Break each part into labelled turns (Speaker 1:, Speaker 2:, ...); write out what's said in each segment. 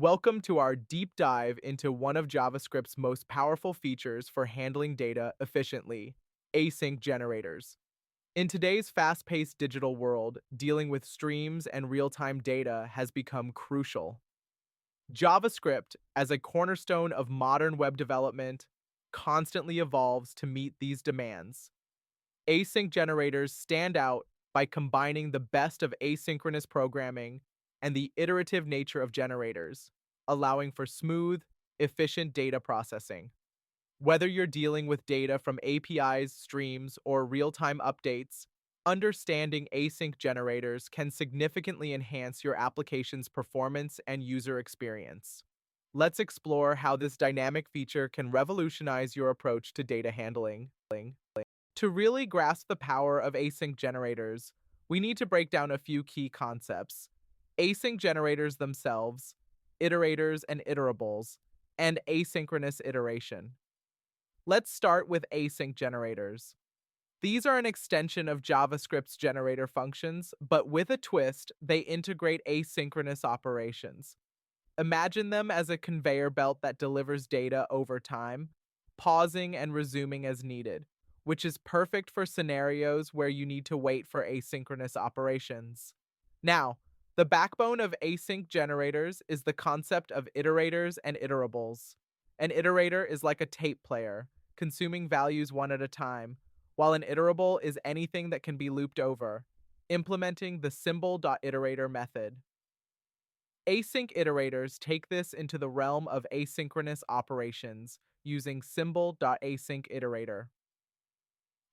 Speaker 1: Welcome to our deep dive into one of JavaScript's most powerful features for handling data efficiently, async generators. In today's fast-paced digital world, dealing with streams and real-time data has become crucial. JavaScript, as a cornerstone of modern web development, constantly evolves to meet these demands. Async generators stand out by combining the best of asynchronous programming and the iterative nature of generators, allowing for smooth, efficient data processing. Whether you're dealing with data from APIs, streams, or real-time updates, understanding async generators can significantly enhance your application's performance and user experience. Let's explore how this dynamic feature can revolutionize your approach to data handling. To really grasp the power of async generators, we need to break down a few key concepts. Async generators themselves, iterators and iterables, and asynchronous iteration. Let's start with async generators. These are an extension of JavaScript's generator functions, but with a twist, they integrate asynchronous operations. Imagine them as a conveyor belt that delivers data over time, pausing and resuming as needed, which is perfect for scenarios where you need to wait for asynchronous operations. Now, the backbone of async generators is the concept of iterators and iterables. An iterator is like a tape player, consuming values one at a time, while an iterable is anything that can be looped over, implementing the Symbol.iterator method. Async iterators take this into the realm of asynchronous operations using Symbol.asyncIterator.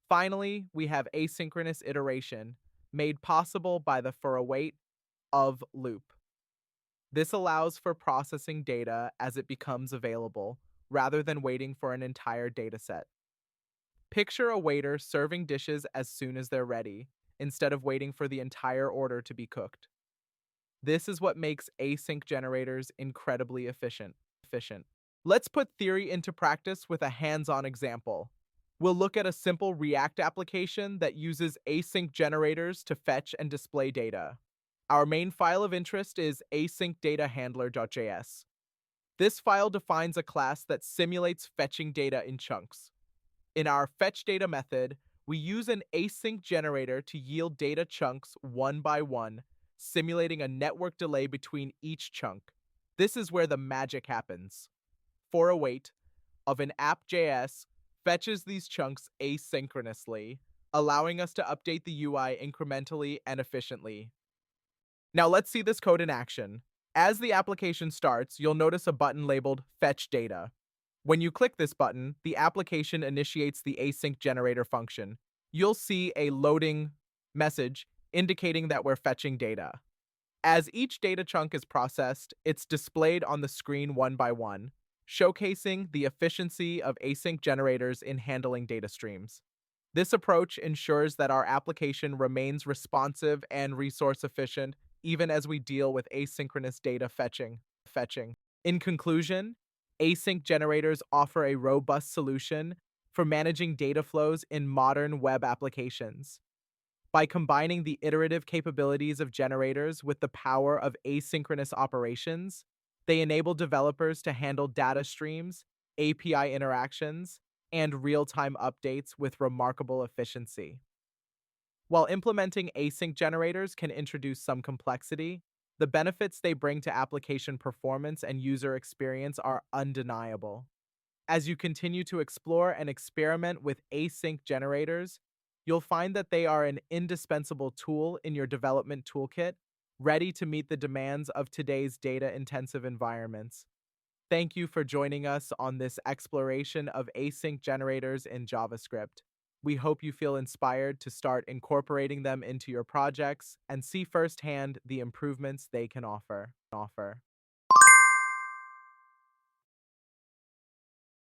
Speaker 1: Finally, we have asynchronous iteration, made possible by the for await of loop. This allows for processing data as it becomes available, rather than waiting for an entire dataset. Picture a waiter serving dishes as soon as they're ready, instead of waiting for the entire order to be cooked. This is what makes async generators incredibly efficient. Let's put theory into practice with a hands-on example. We'll look at a simple React application that uses async generators to fetch and display data. Our main file of interest is asyncdatahandler.js. This file defines a class that simulates fetching data in chunks. In our fetchData method, we use an async generator to yield data chunks one by one, simulating a network delay between each chunk. This is where the magic happens. For await of an app.js fetches these chunks asynchronously, allowing us to update the UI incrementally and efficiently. Now let's see this code in action. As the application starts, you'll notice a button labeled Fetch Data. When you click this button, the application initiates the async generator function. You'll see a loading message indicating that we're fetching data. As each data chunk is processed, it's displayed on the screen one by one, showcasing the efficiency of async generators in handling data streams. This approach ensures that our application remains responsive and resource efficient even as we deal with asynchronous data fetching. In conclusion, async generators offer a robust solution for managing data flows in modern web applications. By combining the iterative capabilities of generators with the power of asynchronous operations, they enable developers to handle data streams, API interactions, and real-time updates with remarkable efficiency. While implementing async generators can introduce some complexity, the benefits they bring to application performance and user experience are undeniable. As you continue to explore and experiment with async generators, you'll find that they are an indispensable tool in your development toolkit, ready to meet the demands of today's data-intensive environments. Thank you for joining us on this exploration of async generators in JavaScript. We hope you feel inspired to start incorporating them into your projects and see firsthand the improvements they can offer.